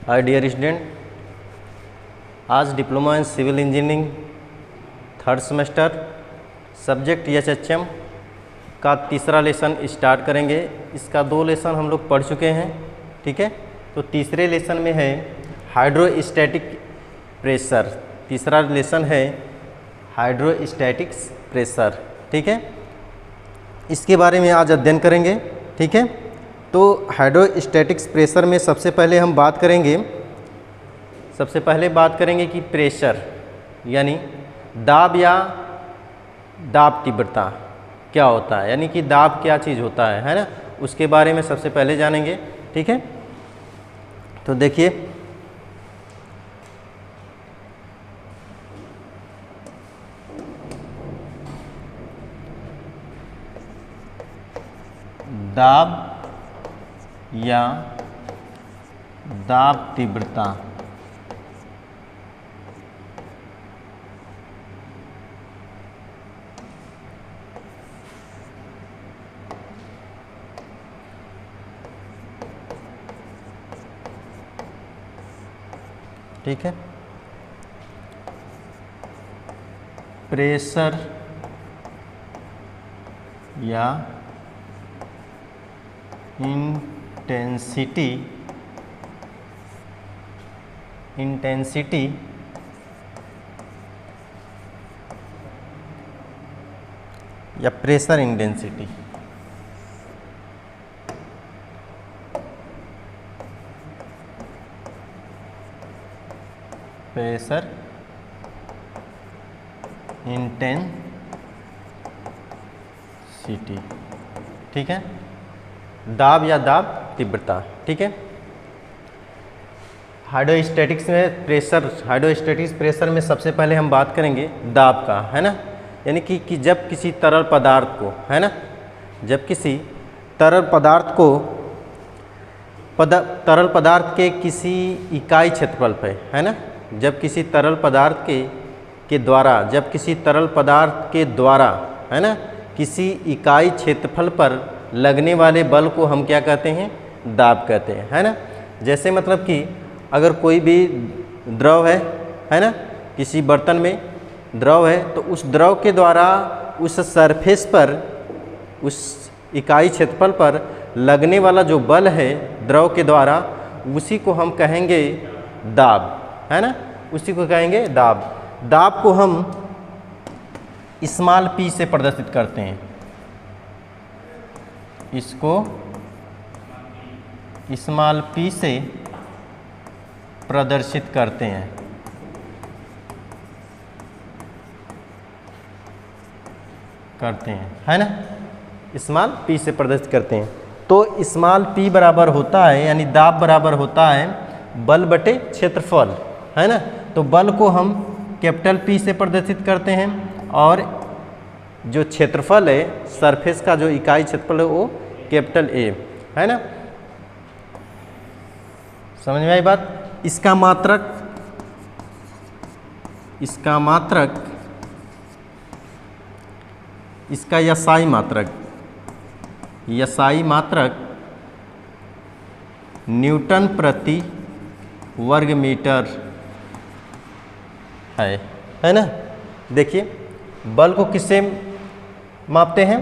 हाय dear student, आज diploma in civil engineering third semester subject HHM का तीसरा lesson start करेंगे। इसका 2 लेसन हम लोग पढ़ चुके हैं, ठीक है। तो तीसरे लेसन में है हाइड्रोस्टैटिक प्रेशर। तीसरा लेसन है हाइड्रोस्टैटिक प्रेशर, ठीक है। इसके बारे में आज अध्ययन करेंगे, ठीक है। तो हाइड्रोस्टैटिक प्रेशर में सबसे पहले हम बात करेंगे कि प्रेशर यानी दाब या दाब तीव्रता क्या होता है, यानी कि दाब क्या चीज़ होता है ना, उसके बारे में सबसे पहले जानेंगे, ठीक है। तो देखिए, दाब या दाब तीव्रता ठीक है। प्रेशर या इंटेंसिटी या प्रेशर इंटेंसिटी प्रेशर इंटेंसिटी, ठीक है। दाब या दाब तीव्रता, ठीक है। हाइड्रोस्टैटिक्स प्रेशर में सबसे पहले हम बात करेंगे दाब का, है ना। यानी कि जब किसी तरल पदार्थ को, है ना, जब किसी तरल पदार्थ के किसी इकाई क्षेत्रफल पे, है ना, जब किसी तरल पदार्थ के द्वारा, है ना, किसी इकाई क्षेत्रफल पर लगने वाले बल को हम क्या कहते हैं, दाब कहते हैं, है ना। जैसे मतलब कि अगर कोई भी द्रव है ना, किसी बर्तन में द्रव है, तो उस द्रव के द्वारा उस सरफेस पर, उस इकाई क्षेत्रफल पर लगने वाला जो बल है द्रव के द्वारा, उसी को हम कहेंगे दाब, है ना, उसी को कहेंगे दाब। दाब को हम स्मॉल p से प्रदर्शित करते हैं, इसको स्मॉल p से प्रदर्शित करते हैं, है ना, स्मॉल p से प्रदर्शित करते हैं। तो स्मॉल p बराबर होता है, यानी दाब बराबर होता है बल बटे क्षेत्रफल, है ना। तो बल को हम कैपिटल P से प्रदर्शित करते हैं और जो क्षेत्रफल है सरफेस का, जो इकाई क्षेत्रफल है, वो कैपिटल A, है ना। समझ में आई बात। इसका यसाई मात्रक न्यूटन प्रति वर्ग मीटर है ना। देखिए, बल को किससे मापते हैं,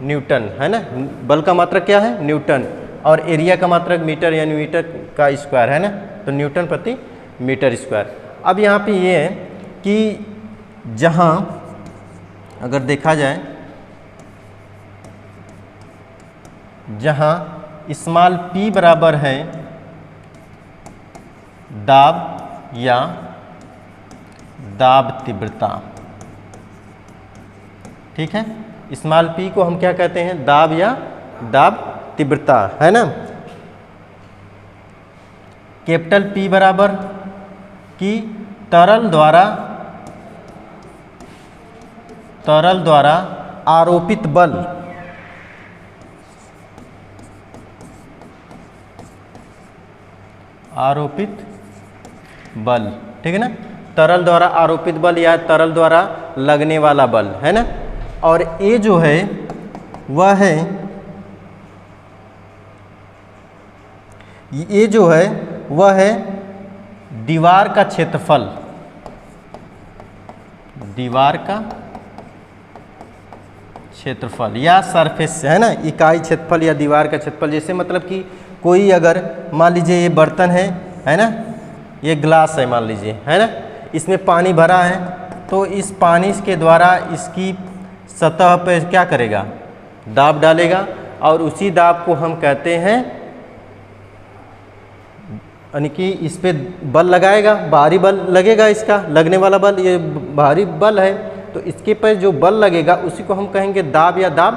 न्यूटन, है ना। बल का मात्रक क्या है, न्यूटन, और एरिया का मात्रक मीटर, यानी मीटर का स्क्वायर, है ना। तो न्यूटन प्रति मीटर स्क्वायर। अब यहाँ पे ये है कि जहाँ अगर देखा जाए, जहाँ स्मॉल p बराबर है दाब या दाब तीव्रता, ठीक है। स्मॉल p को हम क्या कहते हैं, दाब या दाब तीव्रता, है ना। कैपिटल P बराबर कि तरल द्वारा आरोपित बल, ठीक है ना। तरल द्वारा आरोपित बल या तरल द्वारा लगने वाला बल, है ना। और ये जो है वह है, ये जो है वह है दीवार का क्षेत्रफल, दीवार का क्षेत्रफल या सरफेस है ना, इकाई क्षेत्रफल या दीवार का क्षेत्रफल। जैसे मतलब कि कोई अगर मान लीजिए ये बर्तन है ना, ये ग्लास है मान लीजिए, है ना, इसमें पानी भरा है, तो इस पानी के द्वारा इसकी सतह पर क्या करेगा, दाब डालेगा, और उसी दाब को हम कहते हैं, यानी कि इस पे बल लगाएगा, बाहरी बल लगेगा, इसका लगने वाला बल, ये बाहरी बल है, तो इसके पर जो बल लगेगा उसी को हम कहेंगे दाब या दाब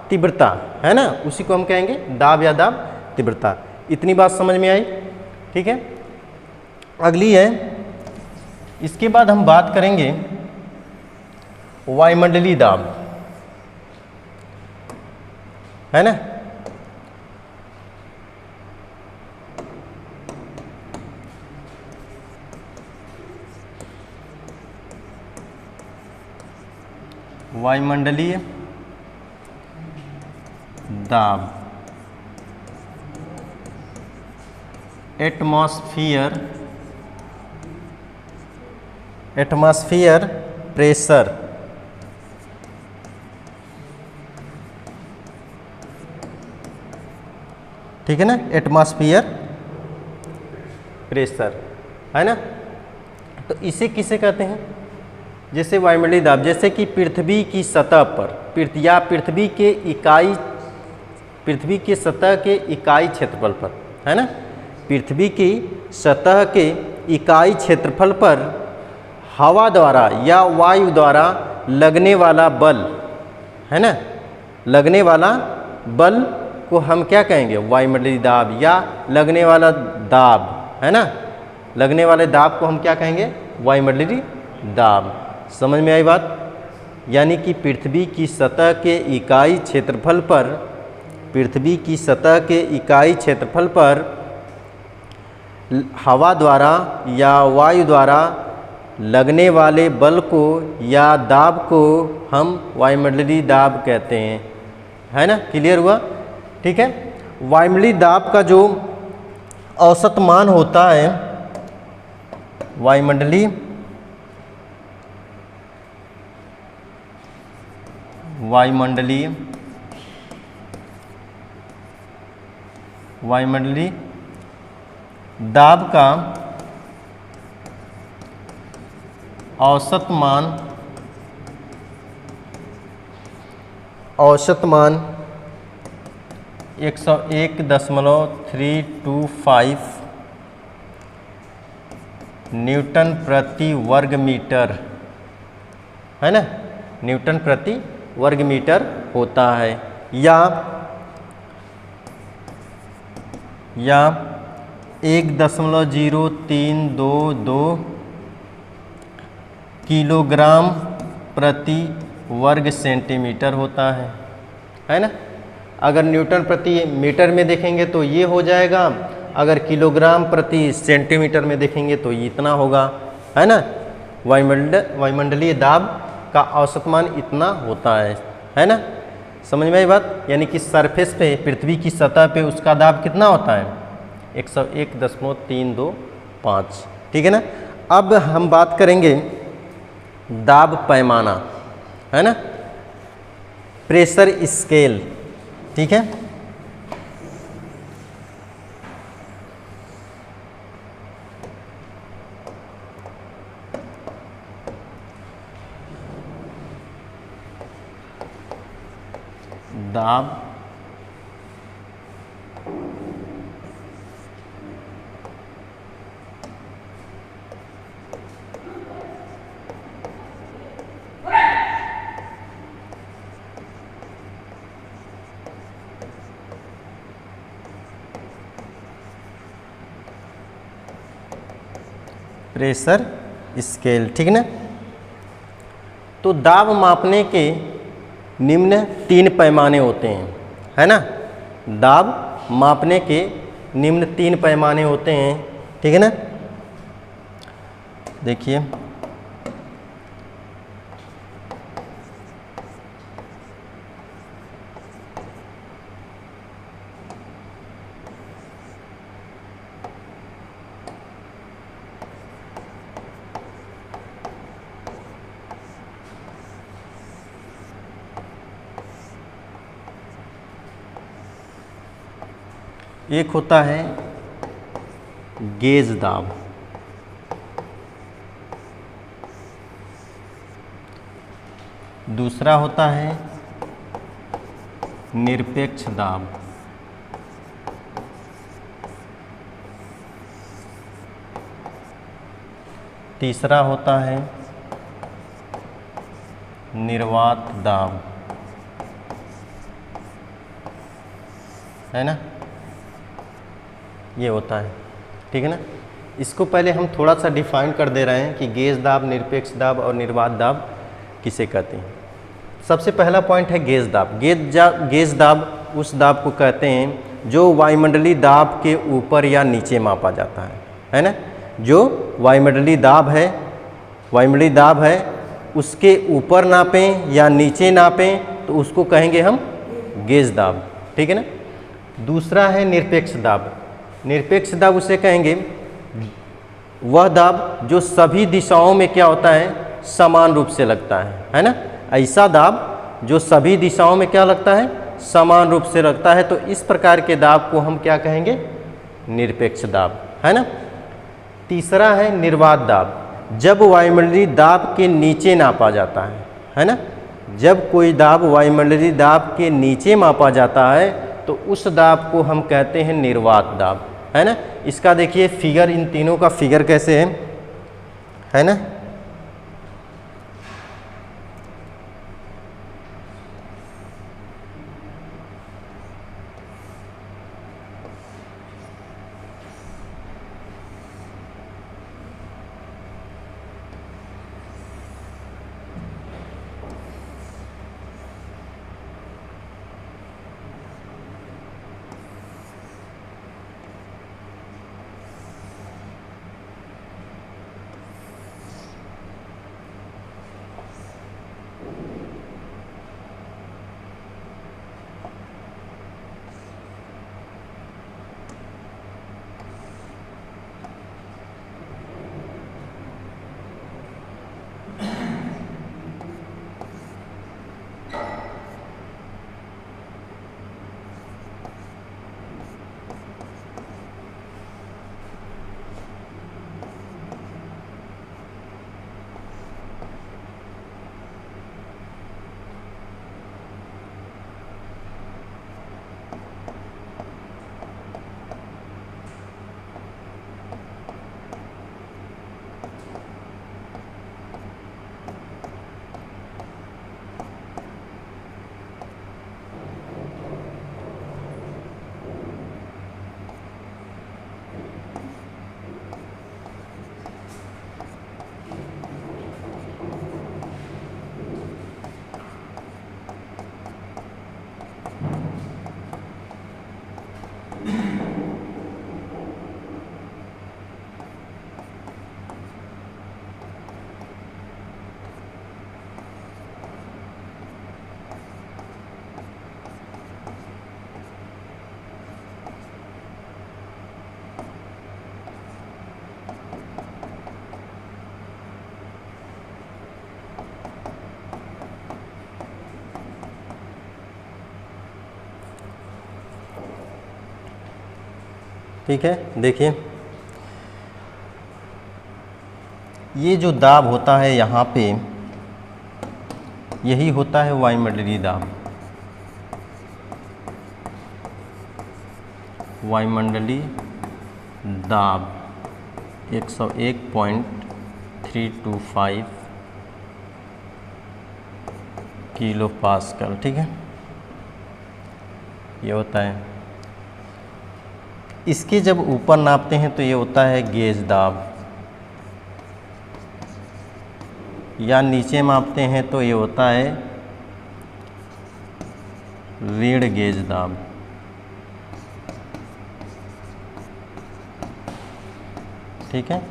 तीव्रता, है ना, उसी को हम कहेंगे दाब या दाब तीव्रता। इतनी बात समझ में आई, ठीक है। अगली है, इसके बाद हम बात करेंगे वायुमंडलीय दाब, है ना। वायुमंडलीय दाब, एटमॉस्फेयर प्रेशर, ठीक है ना, एटमॉस्फेयर प्रेशर, है ना। तो इसे किसे कहते हैं, जैसे वायुमंडलीय दाब, जैसे कि पृथ्वी की सतह पर, पृथ्वी के सतह के इकाई क्षेत्रफल पर, है ना, पृथ्वी की सतह के इकाई क्षेत्रफल पर हवा द्वारा या वायु द्वारा लगने वाला बल, है ना, लगने वाला बल को हम क्या कहेंगे, वायुमंडलीय दाब, या लगने वाला दाब, है ना, लगने वाले दाब को हम क्या कहेंगे, वायुमंडलीय दाब। समझ में आई बात। यानी कि पृथ्वी की सतह के इकाई क्षेत्रफल पर, पृथ्वी की सतह के इकाई क्षेत्रफल पर हवा द्वारा या वायु द्वारा लगने वाले बल को या दाब को हम वायुमंडलीय दाब कहते हैं, है ना। क्लियर हुआ, ठीक है। वायुमंडलीय दाब का जो औसत मान होता है, वायुमंडलीय दाब का औसत मान 101.325 न्यूटन प्रति वर्ग मीटर, है ना, न्यूटन प्रति वर्ग मीटर होता है, या 1.0322 किलोग्राम प्रति वर्ग सेंटीमीटर होता है ना। अगर न्यूटन प्रति मीटर में देखेंगे तो ये हो जाएगा, अगर किलोग्राम प्रति सेंटीमीटर में देखेंगे तो ये इतना होगा, है ना। वायुमंडलीय दाब का औसत मान इतना होता है ना। समझ में आई बात। यानी कि सरफेस पे, पृथ्वी की सतह पे उसका दाब कितना होता है, 101.325, ठीक है ना। अब हम बात करेंगे दाब पैमाना, है ना, प्रेशर स्केल, ठीक है। दाब प्रेशर स्केल, ठीक ना। तो दाब मापने के निम्न 3 पैमाने होते हैं, है ना। दाब मापने के निम्न 3 पैमाने होते हैं, ठीक है ना। देखिए, एक होता है गेज दाब, दूसरा होता है निरपेक्ष दाब, तीसरा होता है निर्वात दाब, है ना, ये होता है। ठीक है ना। इसको पहले हम थोड़ा सा डिफाइन कर दे रहे हैं कि गेज दाब, निरपेक्ष दाब और निर्वात दाब किसे कहते हैं। सबसे पहला पॉइंट है गेज दाब। गेज दाब उस दाब को कहते हैं जो वायुमंडलीय दाब के ऊपर या नीचे मापा जाता है ना। जो वायुमंडलीय दाब है उसके ऊपर नापें या नीचे नापें तो उसको कहेंगे हम गेज दाब। ठीक है ना। दूसरा है निरपेक्ष दाब। निरपेक्ष दाब उसे कहेंगे वह दाब जो सभी दिशाओं में क्या होता है, समान रूप से लगता है ना। ऐसा दाब जो सभी दिशाओं में क्या लगता है, समान रूप से लगता है, तो इस प्रकार के दाब को हम क्या कहेंगे, निरपेक्ष दाब, है ना। तीसरा है निर्वात दाब, जब वायुमंडलीय दाब के नीचे नापा जाता है ना। जब कोई दाब वायुमंडलीय दाब के नीचे मापा जाता है तो उस दाब को हम कहते हैं निर्वात दाब, है ना। इसका देखिए फिगर, इन तीनों का फिगर कैसे है ना। ठीक है। देखिए ये जो दाब होता है यहाँ पे, यही होता है वायुमंडलीय दाब। वायुमंडलीय दाब 101.325 किलो पास्कल। ठीक है, ये होता है। इसके जब ऊपर नापते हैं तो ये होता है गेज दाब, या नीचे मापते हैं तो ये होता है रीढ़ गेज दाब। ठीक है,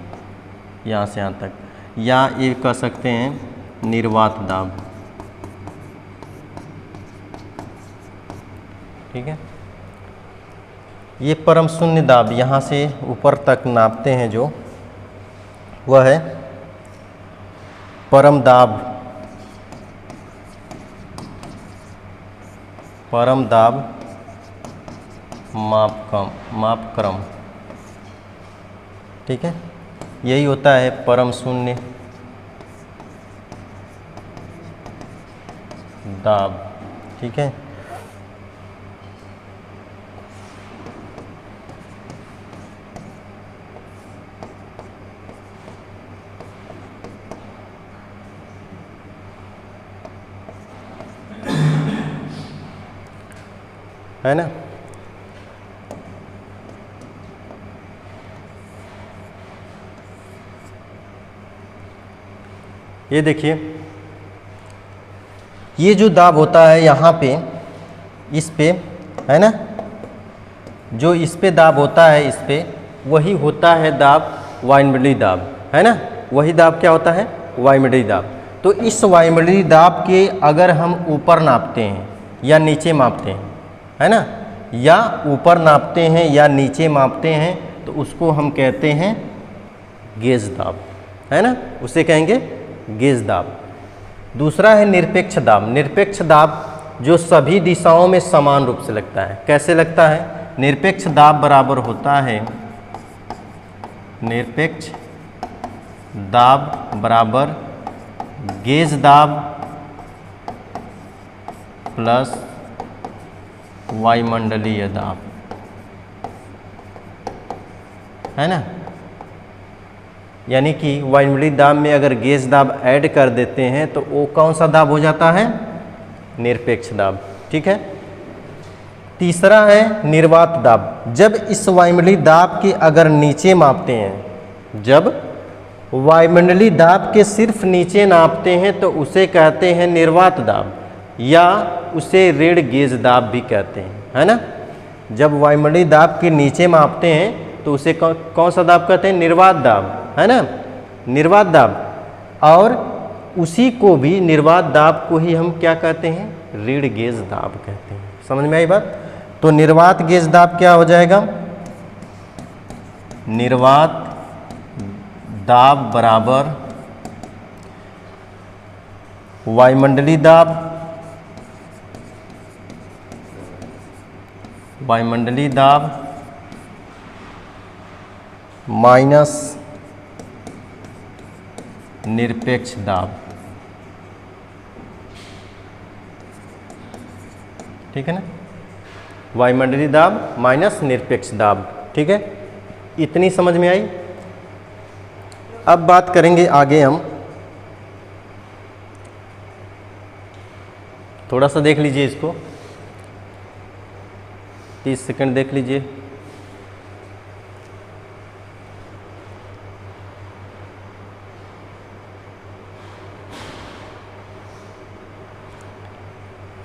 यहाँ से यहाँ तक, या ये कह सकते हैं निर्वात दाब। ठीक है, ये परम शून्य दाब, यहाँ से ऊपर तक नापते हैं जो, वह है परम दाब। परम दाब मापक्रम, ठीक है। यही होता है परम शून्य दाब, ठीक है। है ना। ये देखिए, ये जो दाब होता है यहाँ पे, इस पे, है ना, जो इस पे दाब होता है, इस पे वही होता है दाब वायुमंडलीय दाब, है ना। वही दाब क्या होता है? वायुमंडलीय दाब। तो इस वायुमंडलीय दाब के अगर हम ऊपर नापते हैं या नीचे मापते हैं, है ना, या ऊपर नापते हैं या नीचे मापते हैं, तो उसको हम कहते हैं गेज दाब, है ना, उसे कहेंगे गेज दाब। दूसरा है निरपेक्ष दाब। निरपेक्ष दाब जो सभी दिशाओं में समान रूप से लगता है। कैसे लगता है? निरपेक्ष दाब बराबर होता है, निरपेक्ष दाब बराबर गेज दाब प्लस वायुमंडलीय दाब, है ना। यानी कि वायुमंडलीय दाब में अगर गेज दाब ऐड कर देते हैं तो वो कौन सा दाब हो जाता है? निरपेक्ष दाब, ठीक है। तीसरा है निर्वात दाब। जब इस वायुमंडलीय दाब के अगर नीचे मापते हैं, जब वायुमंडलीय दाब के सिर्फ नीचे नापते हैं तो उसे कहते हैं निर्वात दाब, या उसे ऋण गेज दाब भी कहते हैं, है ना। जब वायुमंडलीय दाब के नीचे मापते हैं तो उसे कौन सा दाब कहते हैं? निर्वात दाब, है ना, निर्वात दाब। और उसी को भी, निर्वात दाब को ही हम क्या कहते हैं? ऋण गेज दाब कहते हैं। समझ में आई बात? तो निर्वात गेज दाब क्या हो जाएगा? निर्वात दाब बराबर वायुमंडलीय दाब, वायुमंडलीय दाब माइनस निरपेक्ष दाब, ठीक है ना। वायुमंडलीय दाब माइनस निरपेक्ष दाब, ठीक है। इतनी समझ में आई। अब बात करेंगे आगे हम, थोड़ा सा देख लीजिए इसको, 30 सेकंड देख लीजिए।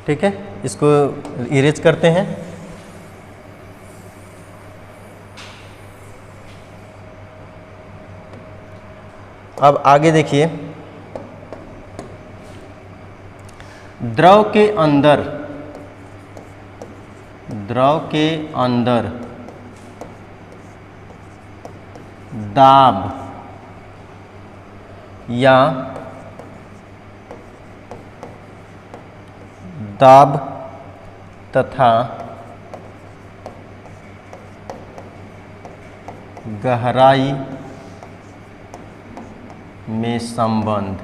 ठीक है, इसको इरेज करते हैं। अब आगे देखिए, द्रव के अंदर, द्रव के अंदर दाब या दाब तथा गहराई में संबंध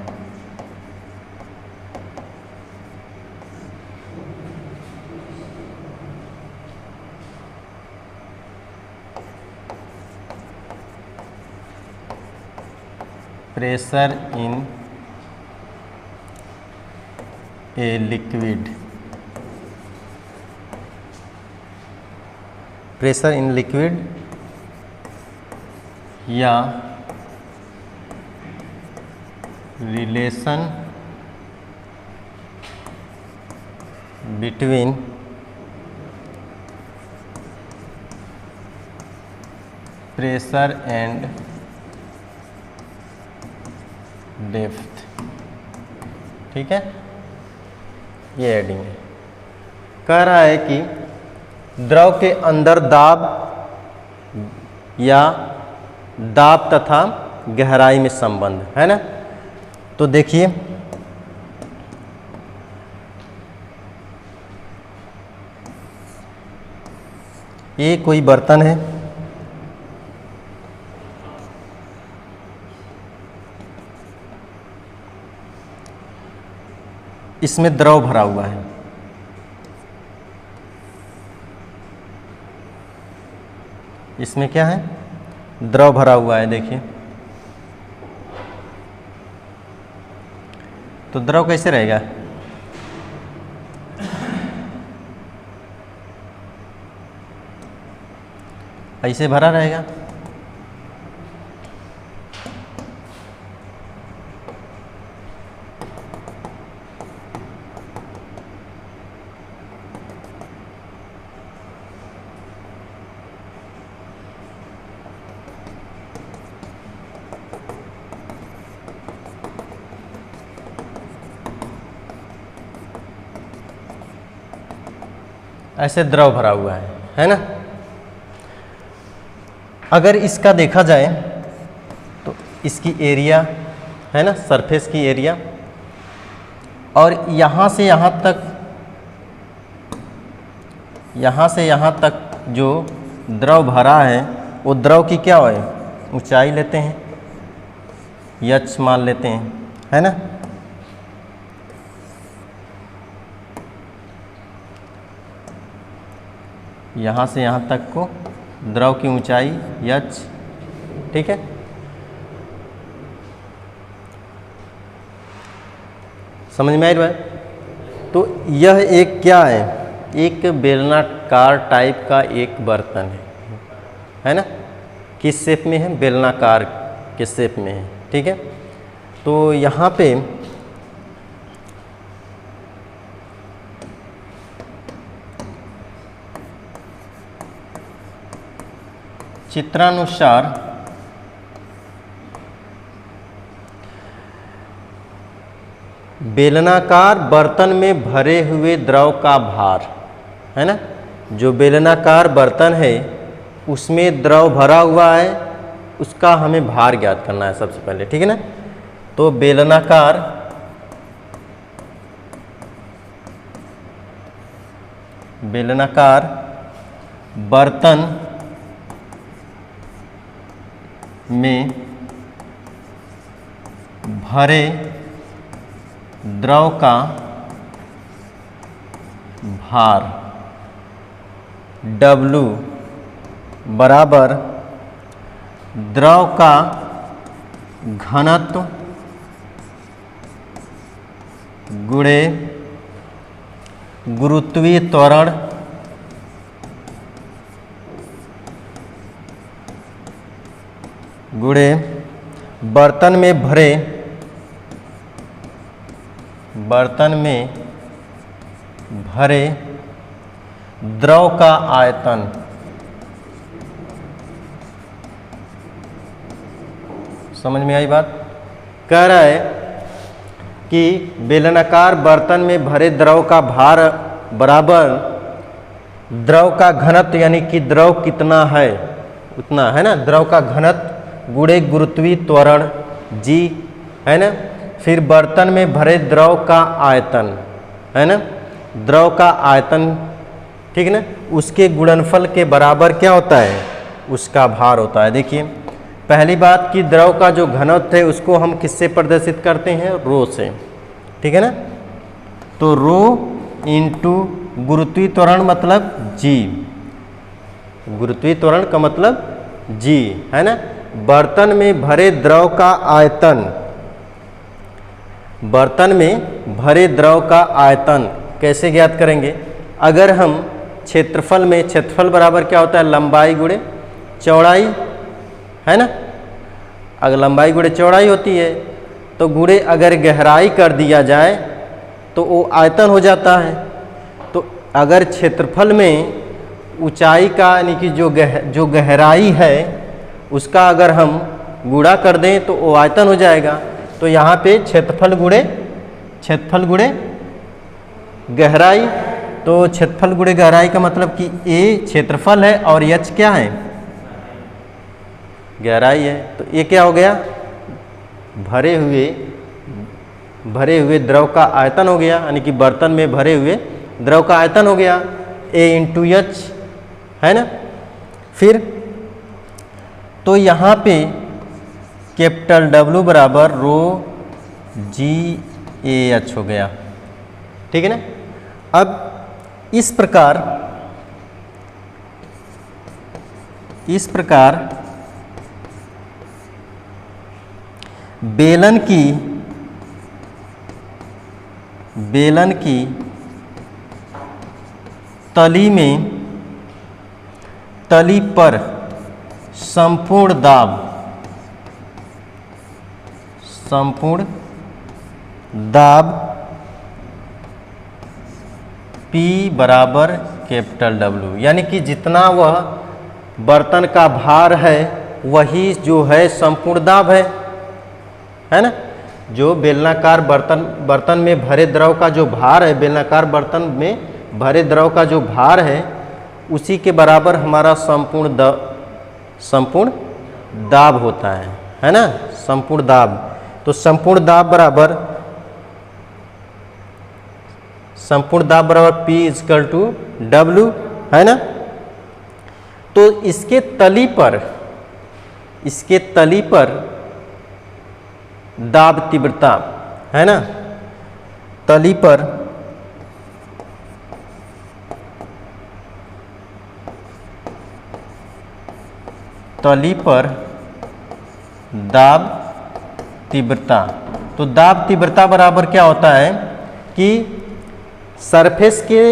pressure in a liquid, pressure in liquid या relation between pressure and depth, ठीक है। ये एडिंग है। कह रहा है कि द्रव के अंदर दाब या दाब तथा गहराई में संबंध, है ना। तो देखिए, ये कोई बर्तन है, इसमें द्रव भरा हुआ है। इसमें क्या है? द्रव भरा हुआ है। देखिए तो द्रव कैसे रहेगा? ऐसे भरा रहेगा। ऐसे द्रव भरा हुआ है ना। अगर इसका देखा जाए तो इसकी एरिया है ना, सरफेस की एरिया, और यहाँ से यहाँ तक जो द्रव भरा है वो द्रव की क्या है? ऊंचाई लेते हैं, यच मान लेते हैं, है ना। यहाँ से यहाँ तक को द्रव की ऊंचाई यच, ठीक है। समझ में आई बात? तो यह एक क्या है? एक बेलनाकार टाइप का एक बर्तन है ना। किस शेप में है? बेलनाकार के शेप में है, ठीक है। तो यहाँ पे चित्रानुसार बेलनाकार बर्तन में भरे हुए द्रव का भार, है ना। जो बेलनाकार बर्तन है उसमें द्रव भरा हुआ है, उसका हमें भार ज्ञात करना है सबसे पहले, ठीक है ना। तो बेलनाकार बर्तन में भरे द्रव का भार W बराबर द्रव का घनत्व गुणे गुरुत्वीय त्वरण गुणे बर्तन में भरे द्रव का आयतन। समझ में आई बात? कह रहा है कि बेलनाकार बर्तन में भरे द्रव का भार बराबर द्रव का घनत्व, यानी कि द्रव कितना है उतना, है ना। द्रव का घनत्व गुणे गुरुत्वीय त्वरण जी, है ना। फिर बर्तन में भरे द्रव का आयतन, है ना। द्रव का आयतन, ठीक है ना, उसके गुणनफल के बराबर क्या होता है? उसका भार होता है। देखिए पहली बात कि द्रव का जो घनत्व है उसको हम किससे प्रदर्शित करते हैं? रो से, ठीक है ना। तो रो इंटू गुरुत्वीय त्वरण मतलब जी, गुरुत्वीय त्वरण का मतलब जी, है ना। बर्तन में भरे द्रव का आयतन, बर्तन में भरे द्रव का आयतन कैसे ज्ञात करेंगे? अगर हम क्षेत्रफल में, क्षेत्रफल बराबर क्या होता है? लंबाई गुणे चौड़ाई, है ना। अगर लंबाई गुणे चौड़ाई होती है तो गुणे अगर गहराई कर दिया जाए तो वो आयतन हो जाता है। तो अगर क्षेत्रफल में ऊंचाई का यानी कि जो गहराई है उसका अगर हम गुणा कर दें तो वो आयतन हो जाएगा। तो यहाँ पे क्षेत्रफल गुणे गहराई, तो क्षेत्रफल गुणे गहराई का मतलब कि ए क्षेत्रफल है और एच क्या है? गहराई है। तो ये क्या हो गया? भरे हुए द्रव का आयतन हो गया, यानी कि बर्तन में भरे हुए द्रव का आयतन हो गया। ए इंटू एच, है ना। फिर तो यहाँ पे कैपिटल W बराबर रो GAH हो गया, ठीक है ना। अब इस प्रकार बेलन की तली पर संपूर्ण दाब P बराबर कैपिटल W, यानी कि जितना वह बर्तन का भार है वही जो है संपूर्ण दाब है ना। जो बेलनाकार बर्तन में भरे द्रव का जो भार है, बेलनाकार बर्तन में भरे द्रव का जो भार है उसी के बराबर हमारा संपूर्ण दाब होता है ना, संपूर्ण दाब। तो संपूर्ण दाब बराबर P इक्वल टू W, है ना। तो इसके तली पर दाब तीव्रता, है ना, तली पर दाब तीव्रता। तो दाब तीव्रता बराबर क्या होता है कि सरफेस के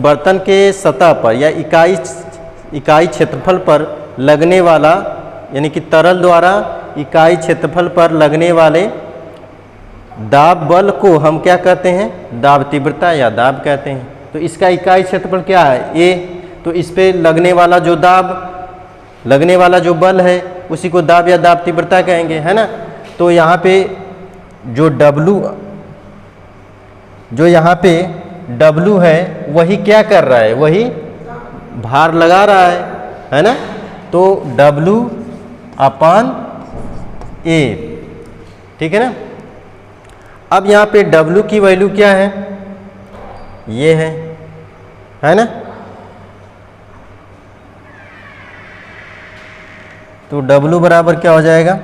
बर्तन के सतह पर या इकाई क्षेत्रफल पर लगने वाला, यानी कि तरल द्वारा इकाई क्षेत्रफल पर लगने वाले दाब बल को हम क्या कहते हैं, दाब तीव्रता या दाब कहते हैं। तो इसका इकाई क्षेत्रफल क्या है, A। तो इस पे लगने वाला जो बल है उसी को दाब या दाब तीव्रता कहेंगे, है ना। तो यहाँ पे जो यहाँ पे W है वही क्या कर रहा है, वही भार लगा रहा है ना। तो W अपान A, ठीक है ना। अब यहाँ पे W की वैल्यू क्या है, ये है ना। तो W बराबर क्या हो जाएगा,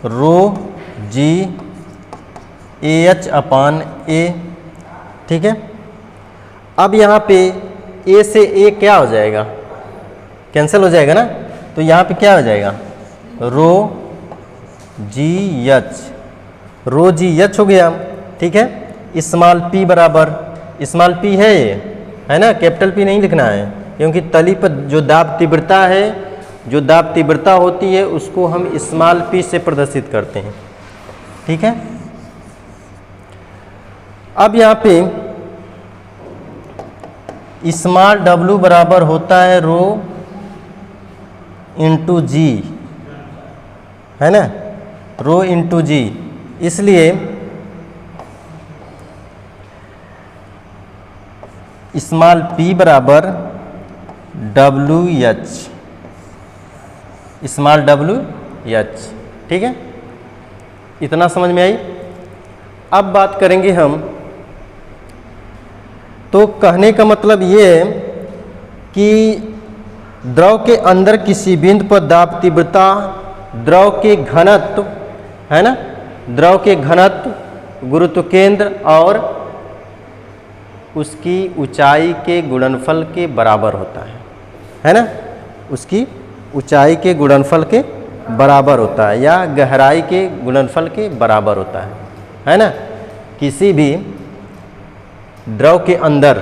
रो GAH अपान A, ठीक है। अब यहाँ पे A से A क्या हो जाएगा, कैंसिल हो जाएगा ना। तो यहाँ पे क्या हो जाएगा, रो GH हो गया, ठीक है। स्मॉल p बराबर, स्मॉल p है ये, है ना, कैपिटल P नहीं लिखना है, क्योंकि तली पर जो दाब तीव्रता है, जो दाब तीव्रता होती है उसको हम स्मॉल p से प्रदर्शित करते हैं, ठीक है। अब यहाँ पे स्मॉल W बराबर होता है रो इंटू G, है ना, रो इंटू G। इसलिए स्मॉल p बराबर WH, स्मॉल WH, ठीक है। इतना समझ में आई। अब बात करेंगे हम, तो कहने का मतलब ये है कि द्रव के अंदर किसी बिंदु पर दाब तीव्रता द्रव के घनत्व, है ना, द्रव के घनत्व, गुरुत्व केंद्र और उसकी ऊंचाई के गुणनफल के बराबर होता है ना, उसकी ऊंचाई के गुणनफल के बराबर होता है या गहराई के गुणनफल के बराबर होता है ना। किसी भी द्रव के अंदर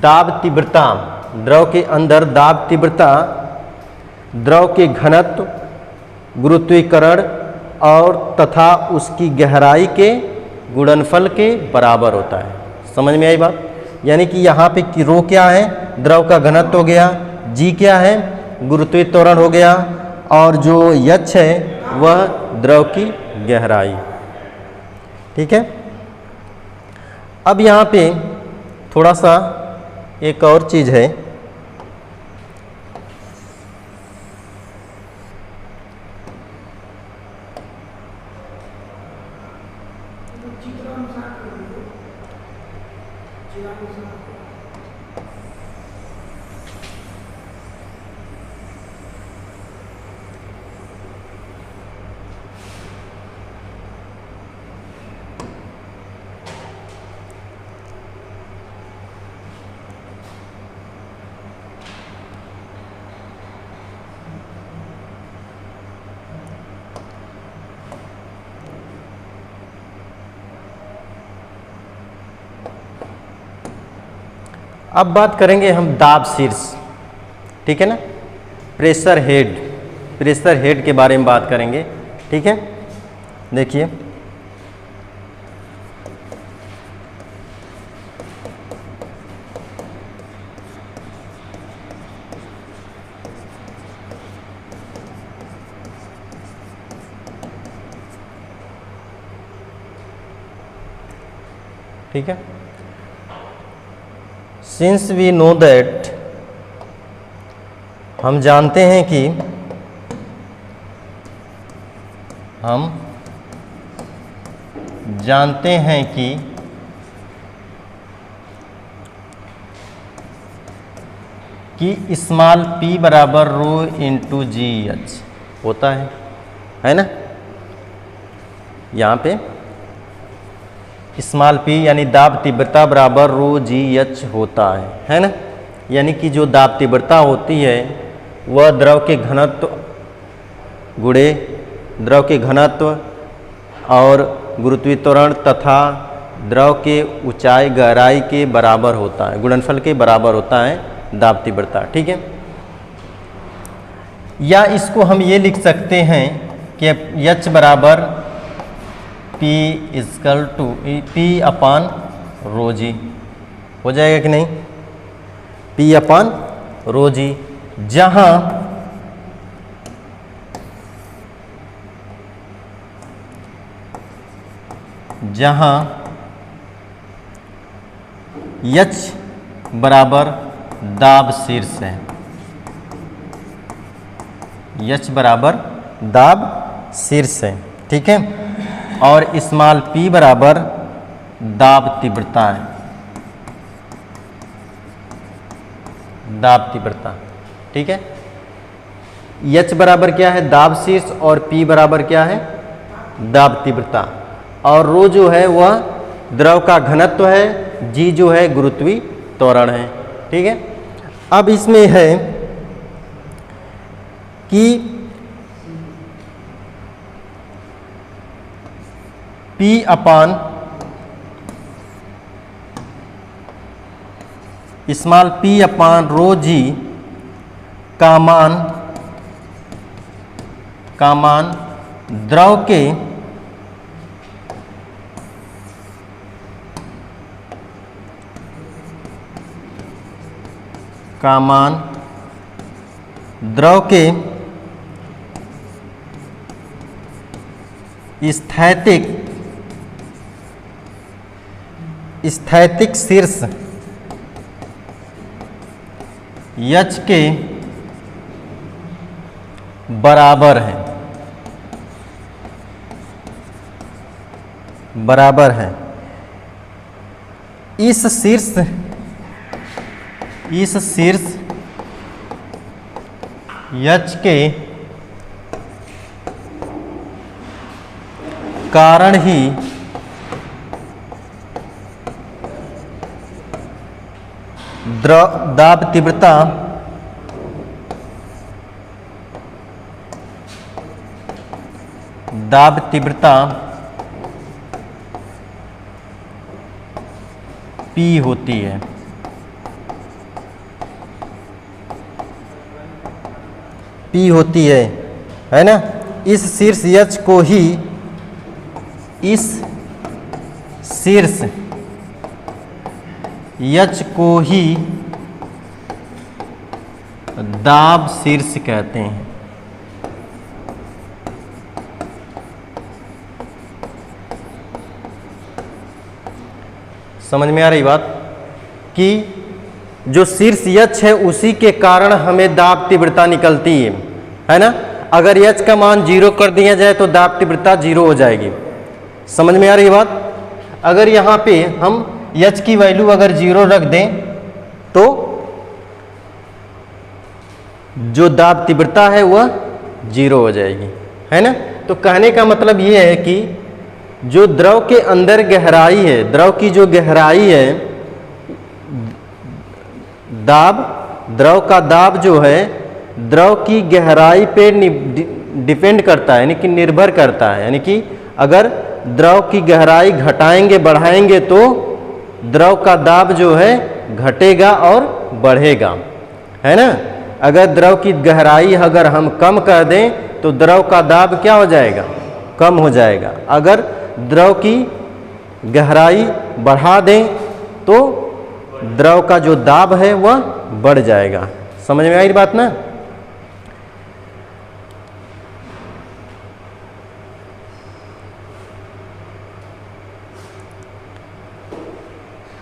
दाब तीव्रता, द्रव के अंदर दाब तीव्रता द्रव के घनत्व, गुरुत्वीकरण और तथा उसकी गहराई के गुणनफल के बराबर होता है। समझ में आई बात। यानी कि यहाँ पे कि रो क्या है, द्रव का घनत्व हो गया, जी क्या है, गुरुत्वीकरण हो गया, और जो यच है वह द्रव की गहराई, ठीक है। अब यहाँ पे थोड़ा सा एक और चीज़ है, अब बात करेंगे हम दाब शीर्ष, ठीक है ना। प्रेशर हेड के बारे में बात करेंगे, ठीक है। देखिए ठीक है। सिंस वी नो दैट, हम जानते हैं कि स्मॉल p बराबर रो इंटू जी एच होता है ना। यहाँ पे स्मॉल p यानी दाब तीव्रता बराबर रो जी एच होता है ना। यानी कि जो दाब तीव्रता होती है वह द्रव के घनत्व गुणे द्रव के घनत्व और गुरुत्वीय तथा द्रव के ऊंचाई गहराई के बराबर होता है, गुणनफल के बराबर होता है दाब तीव्रता, ठीक है। या इसको हम ये लिख सकते हैं कि H बराबर P इक्वल टू P अपान रो जी हो जाएगा कि नहीं, P अपान रो जी, जहाँ H बराबर दाब शीर्ष है, H बराबर दाब शीर्ष है, ठीक है। और स्मॉल p बराबर दाब तीव्रता है, दाब तीव्रता, ठीक है। H बराबर क्या है, दाब शीर्ष, और P बराबर क्या है, दाब तीव्रता, और रो जो है वह द्रव का घनत्व है, G जो है गुरुत्वीय त्वरण है, ठीक है। अब इसमें है कि P अपान स्मॉल p अपान रो जी का मान द्रव के स्थैतिक शीर्ष H के बराबर है। इस शीर्ष H के कारण ही दाब तीव्रता P होती है ना। इस शीर्ष H को ही दाब शीर्ष कहते हैं। समझ में आ रही बात कि जो शीर्ष H है उसी के कारण हमें दाब तीव्रता निकलती है ना। अगर H का मान 0 कर दिया जाए तो दाब तीव्रता 0 हो जाएगी। समझ में आ रही बात। अगर यहाँ पे हम H की वैल्यू अगर 0 रख दें तो जो दाब तीव्रता है वह 0 हो जाएगी, है ना। तो कहने का मतलब ये है कि जो द्रव के अंदर गहराई है, द्रव की जो गहराई है, द्रव का दाब जो है द्रव की गहराई पे डिपेंड करता है, यानी कि निर्भर करता है। यानी कि अगर द्रव की गहराई घटाएंगे बढ़ाएंगे तो द्रव का दाब जो है घटेगा और बढ़ेगा, है ना। अगर द्रव की गहराई अगर हम कम कर दें तो द्रव का दाब क्या हो जाएगा, कम हो जाएगा। अगर द्रव की गहराई बढ़ा दें तो द्रव का जो दाब है वह बढ़ जाएगा। समझ में आई बात ना।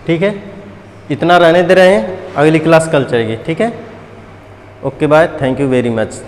ठीक है, इतना रहने दे रहे हैं, अगली क्लास कल चलेगी। ठीक है, okay bye, thank you very much.